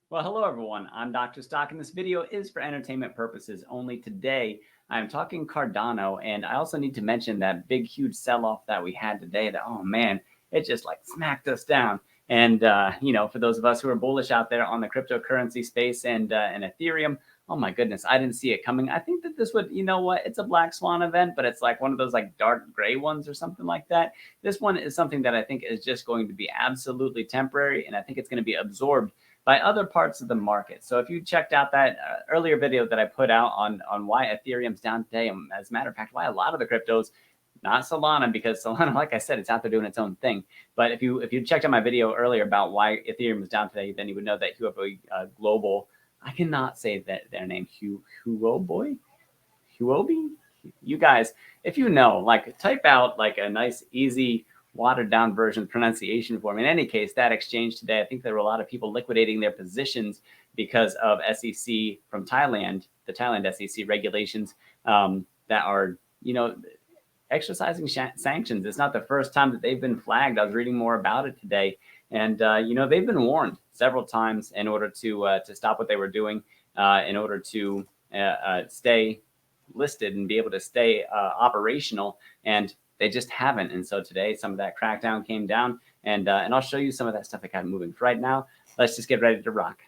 Well, hello everyone. I'm Dr. Stock, and this video is for entertainment purposes only. Today, I'm talking Cardano, and I also need to mention that big, huge sell-off that we had today. That, oh man, it just like smacked us down. And for those of us who are bullish out there on the cryptocurrency space and Ethereum, oh my goodness, I didn't see it coming. I think that this would, it's a black swan event, but it's like one of those like dark gray ones or something like that. This one is something that I think is just going to be absolutely temporary, and I think it's going to be absorbed by other parts of the market. So if you checked out that earlier video that I put out on why Ethereum's down today, and as a matter of fact, why a lot of the cryptos, not Solana, because Solana, like I said, it's out there doing its own thing. But if you checked out my video earlier about why Ethereum is down today, then you would know that Huobi Global, I cannot say that their name, Huobi? You guys, if you know, like type out like a nice, easy, watered down version pronunciation for me. In any case, that exchange today, I think there were a lot of people liquidating their positions because of SEC from Thailand, the Thailand SEC regulations that are, exercising sanctions. It's not the first time that they've been flagged. I was reading more about it today, and they've been warned several times in order to stop what they were doing, in order to stay listed and be able to stay operational, and they just haven't. And so today, some of that crackdown came down, and I'll show you some of that stuff that got moving. For right now, let's just get ready to rock.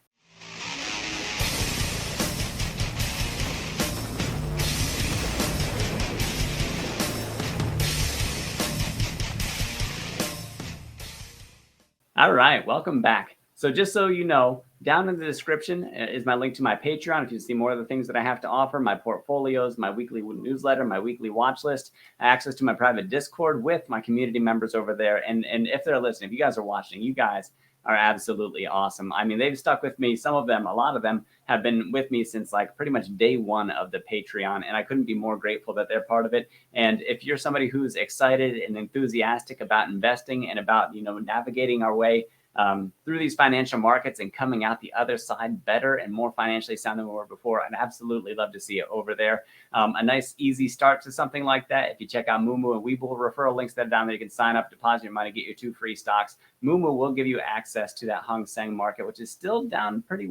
All right, welcome back. So just so you know, down in the description is my link to my Patreon. If you see more of the things that I have to offer, my portfolios, my weekly newsletter, my weekly watch list, access to my private Discord with my community members over there. And if they're listening, if you guys are watching, you guys are absolutely awesome. I mean, they've stuck with me. Some of them, a lot of them have been with me since like pretty much day one of the Patreon. And I couldn't be more grateful that they're part of it. And if you're somebody who's excited and enthusiastic about investing and about, navigating our way through these financial markets and coming out the other side better and more financially sound than we were before, I'd absolutely love to see it over there. A nice, easy start to something like that. If you check out Moomoo and Webull, referral links that are down there, you can sign up, deposit your money, get your 2 free stocks. Moomoo will give you access to that Hang Seng market, which is still down pretty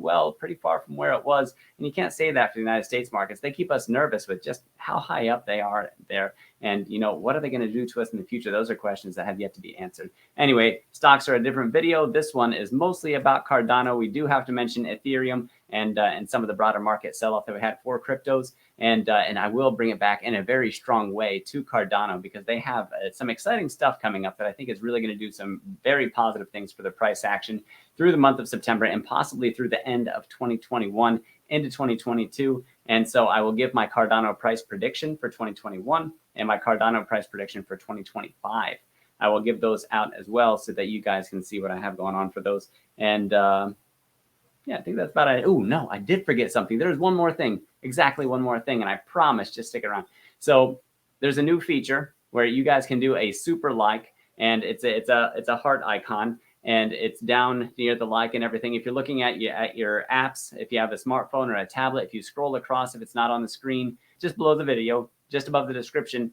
far from where it was. And you can't say that for the United States markets. They keep us nervous with just how high up they are there. And, what are they going to do to us in the future? Those are questions that have yet to be answered. Anyway, stocks are a different video. This one is mostly about Cardano. We do have to mention Ethereum and some of the broader market sell-off that we had for cryptos. And I will bring it back in a very strong way to Cardano because they have some exciting stuff coming up that I think is really going to do some very positive things for the price action through the month of September and possibly through the end of 2021 into 2022. And so I will give my Cardano price prediction for 2021 and my Cardano price prediction for 2025. I will give those out as well so that you guys can see what I have going on for those. And yeah, I think that's about it. Oh, no, I did forget something. There's one more thing, exactly one more thing. And I promise, just stick around. So there's a new feature where you guys can do a super like, and it's a heart icon. And it's down near the like and everything. If you're looking at your apps, if you have a smartphone or a tablet, if you scroll across, if it's not on the screen, just below the video, just above the description,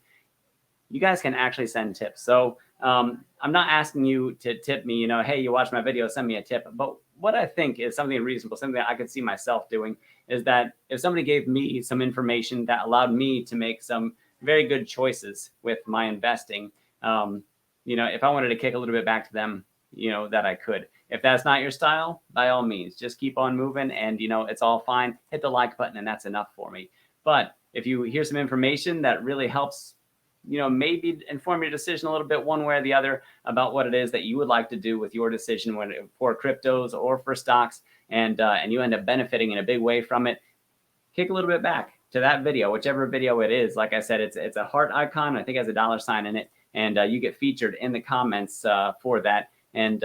you guys can actually send tips. So I'm not asking you to tip me, hey, you watched my video, send me a tip. But what I think is something reasonable, something that I could see myself doing, is that if somebody gave me some information that allowed me to make some very good choices with my investing, if I wanted to kick a little bit back to them, that I could. If that's not your style, by all means, just keep on moving and, it's all fine. Hit the like button and that's enough for me. But if you hear some information that really helps, maybe inform your decision a little bit one way or the other about what it is that you would like to do with your decision for cryptos or for stocks, and you end up benefiting in a big way from it, kick a little bit back to that video, whichever video it is. Like I said, it's a heart icon. I think it has a $sign in it, and you get featured in the comments for that. And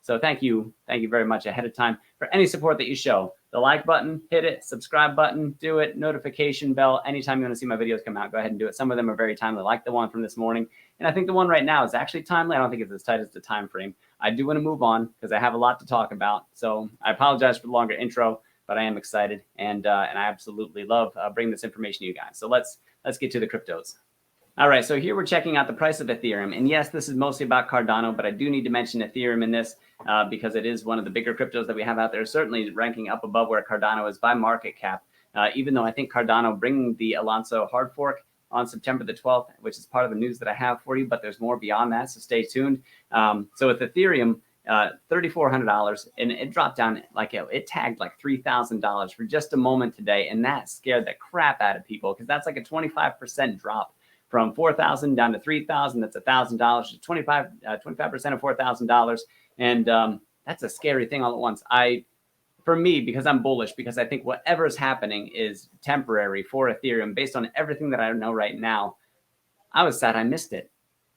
so thank you very much ahead of time for any support that you show. The like button, hit it, subscribe button, do it, notification bell. Anytime you want to see my videos come out, go ahead and do it. Some of them are very timely, like the one from this morning. And I think the one right now is actually timely. I don't think it's as tight as the time frame. I do want to move on because I have a lot to talk about. So I apologize for the longer intro, but I am excited. And I absolutely love bringing this information to you guys. So let's get to the cryptos. All right, so here we're checking out the price of Ethereum. And yes, this is mostly about Cardano, but I do need to mention Ethereum in this. because it is one of the bigger cryptos that we have out there, certainly ranking up above where Cardano is by market cap. Even though I think Cardano bringing the Alonzo hard fork on September the 12th, which is part of the news that I have for you, but there's more beyond that, so stay tuned. So with Ethereum, $3,400, and it dropped down like it tagged like $3,000 for just a moment today, and that scared the crap out of people because that's like a 25% drop from 4,000 down to 3,000. That's $1,000, 25% of $4,000, and that's a scary thing all at once. For me, because I'm bullish, because I think whatever is happening is temporary for Ethereum based on everything that I know right now, I was sad I missed it.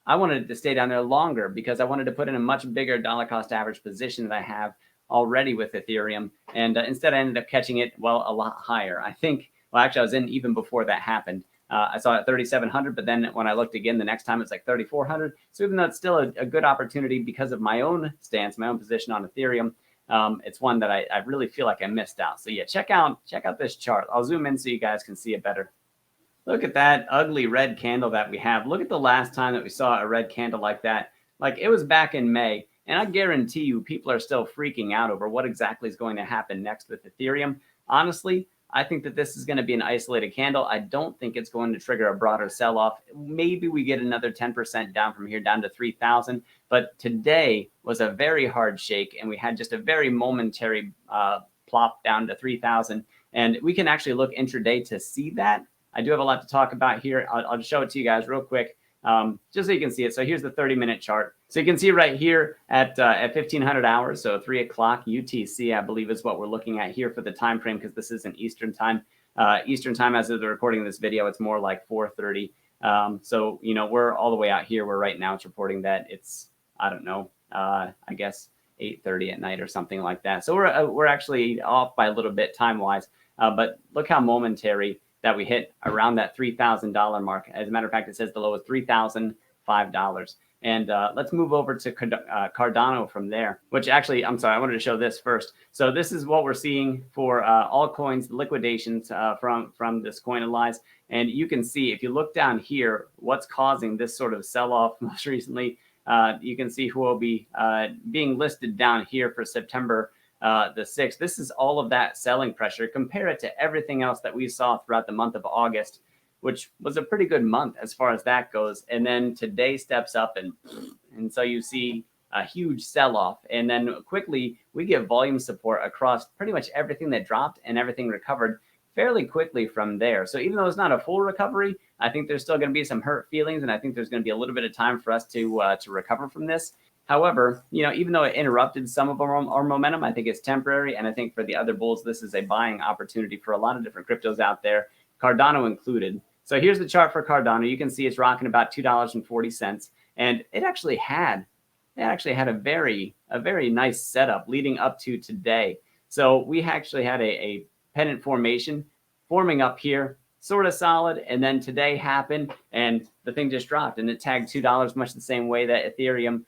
I wanted to stay down there longer because I wanted to put in a much bigger dollar cost average position that I have already with Ethereum. And instead, I ended up catching it, well, a lot higher. I think, well, actually, I was in even before that happened. I saw it at 3,700, but then when I looked again the next time, it's like 3,400. So even though it's still a good opportunity because of my own stance, my own position on Ethereum, it's one that I really feel like I missed out. So yeah, check out this chart. I'll zoom in so you guys can see it better. Look at that ugly red candle that we have. Look at the last time that we saw a red candle like that. Like it was back in May. And I guarantee you people are still freaking out over what exactly is going to happen next with Ethereum. Honestly, I think that this is going to be an isolated candle. I don't think it's going to trigger a broader sell-off. Maybe we get another 10% down from here down to 3,000. But today was a very hard shake, and we had just a very momentary plop down to 3,000. And we can actually look intraday to see that. I do have a lot to talk about here. I'll just show it to you guys real quick, just so you can see it. So here's the 30-minute chart. So you can see right here at 1500 hours, so 3 o'clock UTC, I believe is what we're looking at here for the time frame, because this isn't Eastern time. Eastern time, as of the recording of this video, it's more like 4:30. So you know, we're all the way out here where right now it's reporting that it's, I don't know, I guess 8:30 at night or something like that. So we're actually off by a little bit time wise, but look how momentary that we hit around that $3,000 mark. As a matter of fact, it says the low is $3,005. And let's move over to Cardano from there, which actually, I'm sorry, I wanted to show this first. So this is what we're seeing for altcoins liquidations from this Coinalyze. And you can see, if you look down here, what's causing this sort of sell-off most recently. You can see Huobi being listed down here for September the 6th. This is all of that selling pressure. Compare it to everything else that we saw throughout the month of August, which was a pretty good month as far as that goes. And then today steps up, and so you see a huge sell-off. And then quickly we get volume support across pretty much everything that dropped, and everything recovered fairly quickly from there. So even though it's not a full recovery, I think there's still going to be some hurt feelings, and I think there's going to be a little bit of time for us to recover from this. However, you know, even though it interrupted some of our momentum, I think it's temporary. And I think for the other bulls, this is a buying opportunity for a lot of different cryptos out there, Cardano included. So here's the chart for Cardano. You can see it's rocking about $2.40, and it actually had a very nice setup leading up to today. So we actually had a pennant formation forming up here, sort of solid, and then today happened, and the thing just dropped, and it tagged $2, much the same way that Ethereum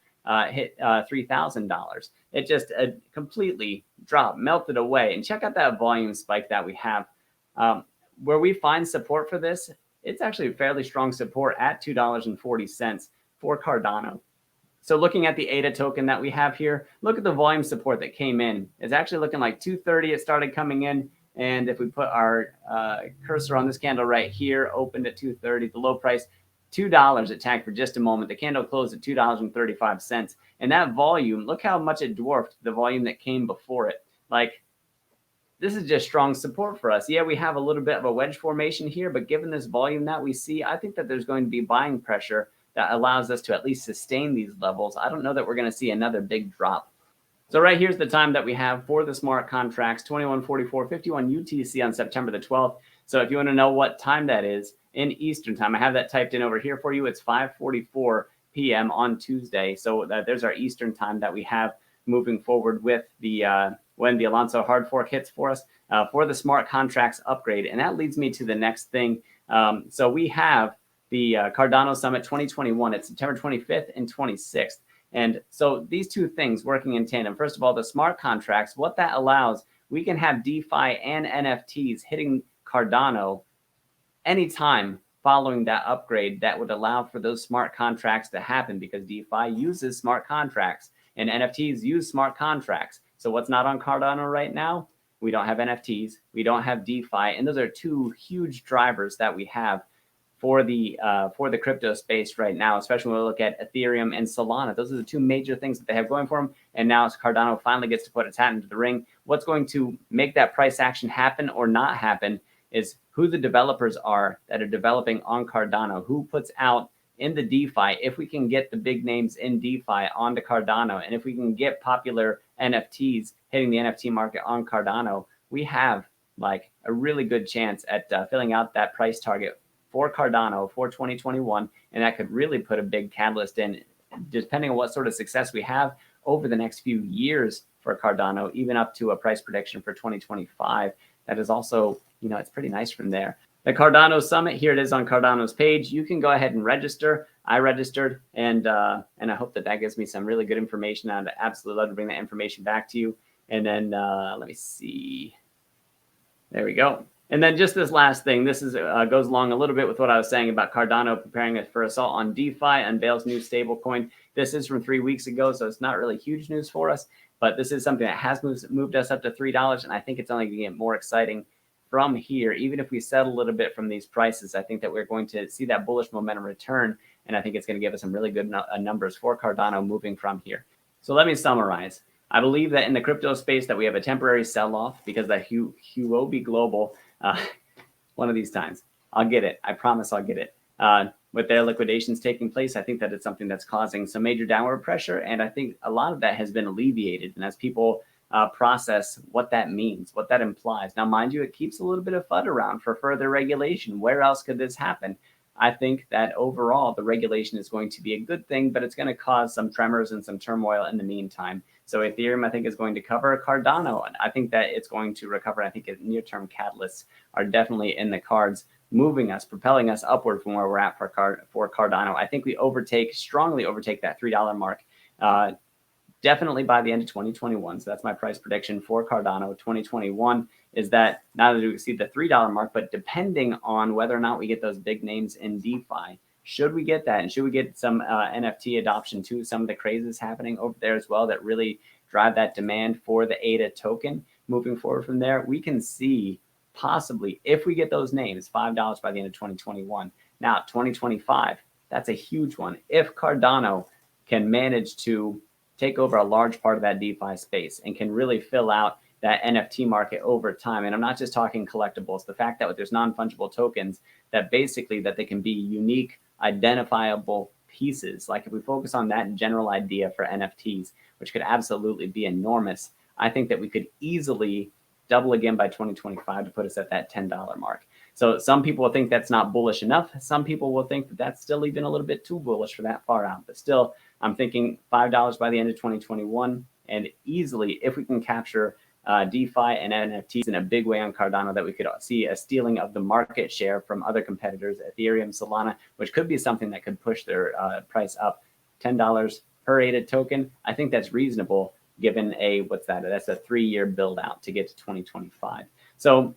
hit $3,000. It just completely dropped, melted away. And check out that volume spike that we have. Where we find support for this, it's actually fairly strong support at $2.40 for Cardano. So looking at the ADA token that we have here, look at the volume support that came in. It's actually looking like 230. It started coming in. And if we put our cursor on this candle right here, opened at 230, the low price, $2 it tagged for just a moment. The candle closed at $2.35. And that volume, look how much it dwarfed the volume that came before it. Like, this is just strong support for us. Yeah, we have a little bit of a wedge formation here, but given this volume that we see, I think that there's going to be buying pressure that allows us to at least sustain these levels. I don't know that we're going to see another big drop. So right here's the time that we have for the smart contracts, 21:44:51 UTC on September the 12th. So if you want to know what time that is in Eastern time, I have that typed in over here for you. It's 5:44 p.m. on Tuesday. So there's our Eastern time that we have moving forward with the when the Alonzo hard fork hits for us for the smart contracts upgrade. And that leads me to the next thing. So we have the Cardano Summit 2021. It's September 25th and 26th. And so these two things working in tandem. First of all, the smart contracts, what that allows, we can have DeFi and NFTs hitting Cardano anytime following that upgrade that would allow for those smart contracts to happen, because DeFi uses smart contracts. And NFTs use smart contracts. So what's not on Cardano right now? We don't have NFTs. We don't have DeFi. And those are two huge drivers that we have for the crypto space right now, especially when we look at Ethereum and Solana. Those are the two major things that they have going for them. And now Cardano finally gets to put its hat into the ring. What's going to make that price action happen or not happen is who the developers are that are developing on Cardano, who puts out in the DeFi. If we can get the big names in DeFi onto Cardano, and if we can get popular NFTs hitting the NFT market on Cardano, we have like a really good chance at filling out that price target for Cardano for 2021. And that could really put a big catalyst in, depending on what sort of success we have over the next few years for Cardano, even up to a price prediction for 2025. That is also, it's pretty nice from there. The Cardano Summit, here it is on Cardano's page. You can go ahead and register. I registered, and I hope that gives me some really good information. I'd absolutely love to bring that information back to you. And then let me see. There we go. And then just this last thing, this is goes along a little bit with what I was saying about Cardano preparing for assault on DeFi, unveils new stablecoin. This is from 3 weeks ago, so it's not really huge news for us, but this is something that has moved us up to $3, and I think it's only going to get more exciting from here. Even if we settle a little bit from these prices, I think that we're going to see that bullish momentum return, and I think it's going to give us some really good numbers for Cardano moving from here. So let me summarize. I believe that in the crypto space that we have a temporary sell-off because that Huobi Global, one of these times, I'll get it. I promise I'll get it. With their liquidations taking place, I think that it's something that's causing some major downward pressure, and I think a lot of that has been alleviated. And as people process what that means, what that implies. Now, mind you, it keeps a little bit of FUD around for further regulation. Where else could this happen? I think that overall, the regulation is going to be a good thing, but it's going to cause some tremors and some turmoil in the meantime. So Ethereum, I think, is going to cover Cardano, and I think that it's going to recover. I think near-term catalysts are definitely in the cards, moving us, propelling us upward from where we're at for Cardano. I think we strongly overtake that $3 mark. Definitely by the end of 2021. So that's my price prediction for Cardano 2021, is that not only do we exceed the $3 mark, but depending on whether or not we get those big names in DeFi, should we get that, and should we get some NFT adoption too, some of the crazes happening over there as well that really drive that demand for the ADA token moving forward from there, we can see possibly, if we get those names, $5 by the end of 2021. Now, 2025, that's a huge one. If Cardano can manage to take over a large part of that DeFi space and can really fill out that NFT market over time. And I'm not just talking collectibles, the fact that there's non-fungible tokens that basically that they can be unique, identifiable pieces. Like if we focus on that general idea for NFTs, which could absolutely be enormous, I think that we could easily double again by 2025 to put us at that $10 mark. So some people will think that's not bullish enough. Some people will think that that's still even a little bit too bullish for that far out. But still, I'm thinking $5 by the end of 2021. And easily, if we can capture DeFi and NFTs in a big way on Cardano, that we could see a stealing of the market share from other competitors, Ethereum, Solana, which could be something that could push their price up $10 per ADA token. I think that's reasonable given that's a 3-year build out to get to 2025. So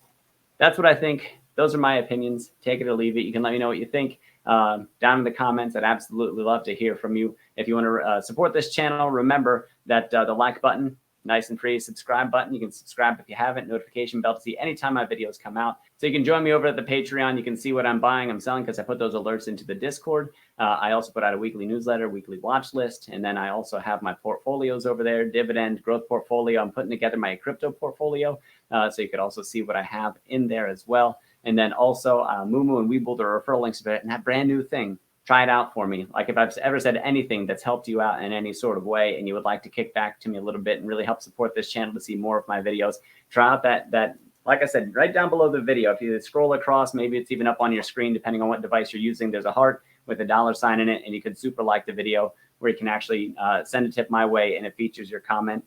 that's what I think. Those are my opinions. Take it or leave it. You can let me know what you think down in the comments. I'd absolutely love to hear from you. If you want to support this channel, remember that the like button, nice and free, subscribe button. You can subscribe if you haven't, notification bell to see anytime my videos come out. So you can join me over at the Patreon. You can see what I'm buying, I'm selling, because I put those alerts into the Discord. I also put out a weekly newsletter, weekly watch list. And then I also have my portfolios over there, dividend, growth portfolio. I'm putting together my crypto portfolio. So you could also see what I have in there as well. And then also Mumu and Webull, the referral links to it, and that brand new thing. Try it out for me. Like if I've ever said anything that's helped you out in any sort of way and you would like to kick back to me a little bit and really help support this channel to see more of my videos, try out that like I said, right down below the video. If you scroll across, maybe it's even up on your screen, depending on what device you're using, there's a heart with a $sign in it, and you could super like the video where you can actually send a tip my way, and it features your comment.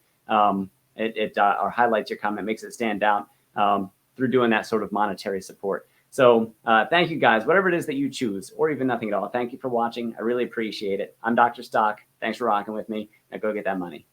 It or highlights your comment, makes it stand out through doing that sort of monetary support. So thank you guys, whatever it is that you choose, or even nothing at all. Thank you for watching. I really appreciate it. I'm Dr. Stock. Thanks for rocking with me. Now go get that money.